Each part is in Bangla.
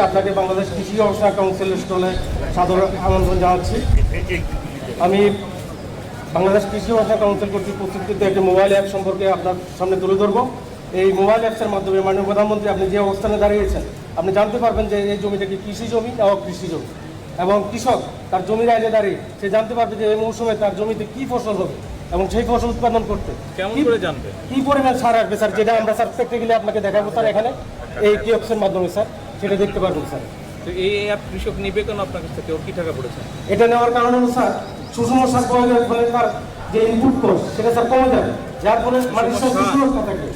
আপনাকে বাংলাদেশ কৃষি গবেষণা কাউন্সিলের স্টলে সাদর আমন্ত্রণ জানাচ্ছি। আমি বাংলাদেশ কৃষি গবেষণা কাউন্সিল কর্তৃক প্রস্তুতকৃত একটি মোবাইল অ্যাপ সম্পর্কে আপনার সামনে তুলে ধরব। এই মোবাইল অ্যাপসের মাধ্যমে মাননীয় প্রধানমন্ত্রী আপনি যে অবস্থানে দাঁড়িয়েছেন আপনি জানতে পারবেন যে এই জমিটা কি কৃষি জমি না অকৃষি জমি, এবং কৃষক তার জমির আগে দাঁড়িয়ে সে জানতে পারবে যে এই মৌসুমে তার জমিতে কী ফসল হবে এবং সেই ফসল উৎপাদন করতে কেমন করে জানবে কী পরিমাণ সার আসবে স্যার, যেটা আমরা স্যার প্র্যাকটিক্যালি আপনাকে দেখাবো স্যার এখানে এই কিওস্কের মাধ্যমে স্যার সেটা দেখতে পারবেন স্যার। তো এই অ্যাপ কৃষক নিবে কেন আপনার কাছ থেকে? ওর কি টাকা পড়েছে? এটা নেওয়ার কারণে স্যার সুষম সার প্রয়োগের ফলে তার যে ইনপুট কস্ট সেটা স্যার কমে যাবে, যার ফলে মাটির সুরক্ষা থাকে।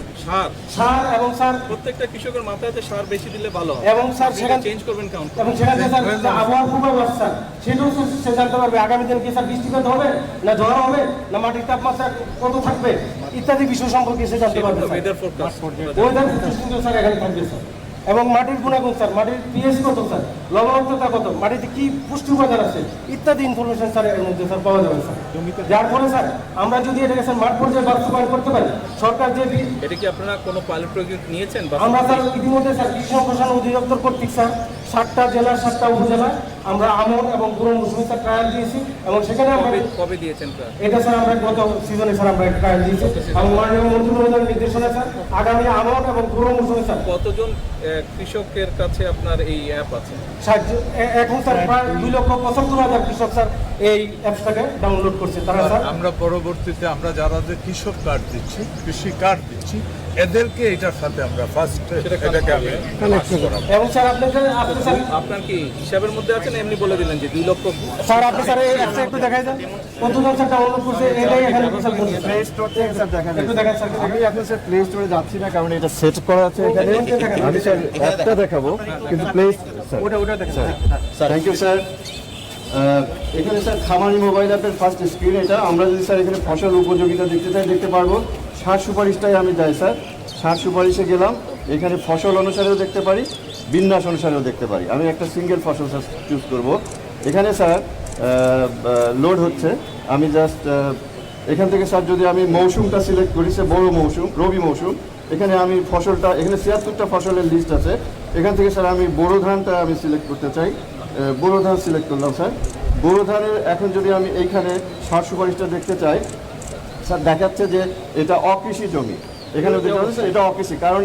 সার এবং স্যার প্রত্যেকটা কৃষকের মাথায় সার বেশি দিলে ভালো হয় এবং স্যার সেখানে চেঞ্জ করবেন কাউন্ট এবং সেখানে স্যার আবহাওয়ার পূর্বাভাস স্যার সেটাও সে জানতে পারবে আগামী দিন কি স্যার বৃষ্টিপাত হবে না ঝড় হবে না মাটির তাপমাত্রা কত থাকবে ইত্যাদি বিষয় সম্পর্কে সে জানতে পারবে। Weather forecast weather forecast sir এখানে থাকবে স্যার, এবং মাটির গুণাগুণ স্যার, মাটির পিএইচ কত স্যার, লবণাক্ততা কত, মাটিতে কি পুষ্টি উপাদান আছে ইত্যাদি ইনফরমেশন স্যার এর মধ্যে স্যার পাওয়া যাবে স্যার। যার ফলে স্যার আমরা যদি এটাকে স্যার মাঠ পর্যায়ে বাস্তবায়ন করতে পারি, সরকার যে এটা কি আপনারা কোনো পাইলট প্রজেক্ট নিয়েছেন? আমরা স্যার ইতিমধ্যে স্যার কৃষি সম্প্রসারণ অধিদপ্তর কর্তৃক স্যার 7টা জেলার 7টা উপজেলা আমরা আমন এবং পুরো মৌসুমি স্যার ট্রায়াল দিয়েছি, এবং সেখানে আমরা কবে দিয়েছেন? এটা স্যার আমরা গত সিজনে স্যার আমরা ট্রায়াল দিয়েছি, এবং মাননীয় মন্ত্রী মহোদয়ের নির্দেশনা স্যার আগামী আমন এবং পুরো মৌসুমি স্যার। কতজন কৃষকের কাছে আপনার এই অ্যাপ আছে? এখন স্যার প্রায় 2,75,000 কৃষক স্যার এই অ্যাপসটাকে ডাউনলোড করছে। তারা স্যার আমরা পরবর্তীতে আমরা যারা যে কৃষক কার্ড দিচ্ছি, কৃষি কার্ড দিচ্ছি, এদেরকে এটার সাথে আমরা ফার্স্ট এটাকে আমি কানেক্ট করাবো। এবং স্যার আপনি স্যার আপনার কি হিসাবের মধ্যে আছেন? এমনি বলে দিলেন যে 2 লক্ষ। স্যার আপনি স্যার এই অ্যাপসটা একটু দেখাই দেন কতজন স্যার ডাউনলোড করছে এটাই এখানে স্যার বলুন। প্লে স্টোর থেকে স্যার দেখেন একটু দেখেন স্যার। আমি এখন স্যার প্লে স্টোরে যাচ্ছি না, কারণ এটা সেট করা আছে এখানে। আমি স্যার অ্যাপটা দেখাবো, কিন্তু প্লে স্যার ওটা দেখেন স্যার। Thank you sir. এখানে স্যার খামারি মোবাইল অ্যাপের ফার্স্ট স্ক্রিন এটা। আমরা যদি স্যার এখানে ফসল উপযোগিতা দেখতে চাই দেখতে পারবো। সার সুপারিশটাই আমি যাই স্যার, সার সুপারিশে গেলাম, এখানে ফসল অনুসারেও দেখতে পারি, বিন্যাস অনুসারেও দেখতে পারি। আমি একটা সিঙ্গেল ফসল স্যার চুজ করব। এখানে স্যার লোড হচ্ছে, আমি জাস্ট এখান থেকে স্যার যদি আমি মৌসুমটা সিলেক্ট করি, সে বড় মৌসুম, রবি মৌসুম, এখানে আমি ফসলটা, এখানে 76টা ফসলের লিস্ট আছে, এখান থেকে স্যার আমি বোরো ধানটা আমি সিলেক্ট করতে চাই। বোরো ধান সিলেক্ট করলাম স্যার। বোরো ধানের এখন যদি আমি এইখানে সার সুপারিশটা দেখতে চাই, স্যার দেখাচ্ছে যে এটা অকৃষি জমি। এখানে দেখতে পাচ্ছেন এটা অকৃষি, কারণ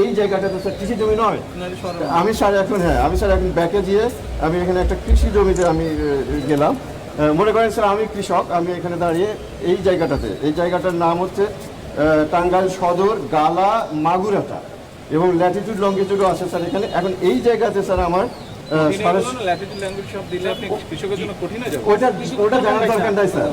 এই জায়গাটাতে স্যার কৃষি জমি নয়। আমি স্যার এখন ব্যাকে গিয়ে আমি এখানে একটা কৃষি জমিতে আমি গেলাম। মনে করেন স্যার আমি কৃষক, আমি এখানে দাঁড়িয়ে এই জায়গাটার নাম হচ্ছে টাঙ্গাইল সদর গালা মাগুরাটা, এবং ল্যাটিটিউড লঙ্গিটিউডও আছে স্যার এখানে। এখন এই জায়গাতে স্যার আমার ওটা জানার দরকার নাই স্যার,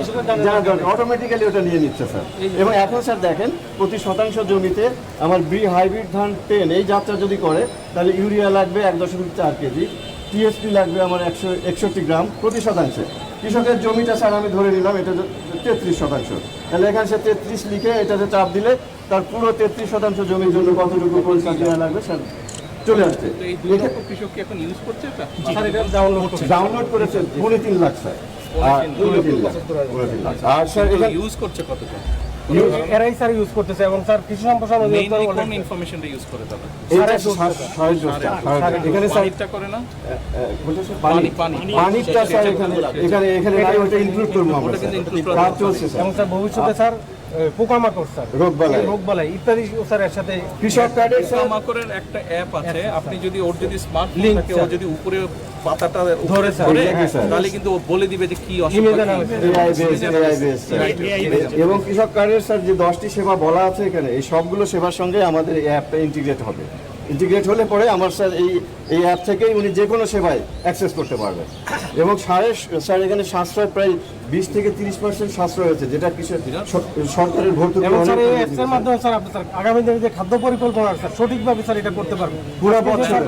জানার দরকার, অটোমেটিক্যালি ওটা নিয়ে নিচ্ছে স্যার। এবং এখন স্যার দেখেন প্রতি শতাংশ জমিতে আমার হাইব্রিড ধান 10 এই যাত্রা যদি করে, তাহলে ইউরিয়া লাগবে 1.4 কেজি, টিএসপি লাগবে আমার 161 গ্রাম প্রতি শতাংশে। কৃষকের জমিটা স্যার আমি ধরে নিলাম এটা 33%, তাহলে এখানে সে 33 লিখে এটাতে চাপ দিলে তার পুরো 33% জমির জন্য কতটুকু পরিষ্কার দেওয়া লাগবে স্যার চলে আসছে। কৃষক কি এখন ইউজ করছে? ডাউনলোড করেছে 3.5 লাখ স্যার, আর স্যার এখানে ইউজ করছে কতটা? এরাই স্যার ইউজ করতেছে, এবং স্যার কৃষি সম্প্রসারণ অধিদপ্তর কোন ইনফরমেশনটা ইউজ করে তারা? এখানে স্যার পানিটা করে না, পানিটা স্যার এখানে নাই, ওটা ইনক্লুড করবো আমরা, কাজ চলছে স্যার। এবং স্যার ভবিষ্যতে স্যার পোকামাকড় স্যার রোগবালাই ইত্যাদি স্যার এর সাথে কৃষক কার্ডের পোকামাকড়ের একটা অ্যাপ আছে, আপনি যদি ওর যদি স্মার্টফোন থাকে, ও যদি উপরে পাতাটা ধরে তাহলে কিন্তু ও বলে দিবে যে কি অসুবিধা। এবং কৃষক কার্ডের স্যার যে 10টি সেবা বলা আছে এখানে, এই সবগুলো সেবার সঙ্গে আমাদের এই অ্যাপটা ইন্টিগ্রেট হবে। ইন্টিগ্রেট হলে পরে আমার স্যার এই অ্যাপ থেকেই উনি যে কোনো সেবায় অ্যাক্সেস করতে পারবেন। এবং স্যার এখানে সাশ্রয় প্রায় 20 থেকে 30% সাশ্রয় হয়েছে, যেটা সরকারের ভর্তুকি। এবং স্যার এই অ্যাপসের মাধ্যমে স্যার আপনি স্যার আগামী দিনে যে খাদ্য পরিকল্পনা স্যার সঠিকভাবে স্যার এটা করতে পারবেন পুরো বছর।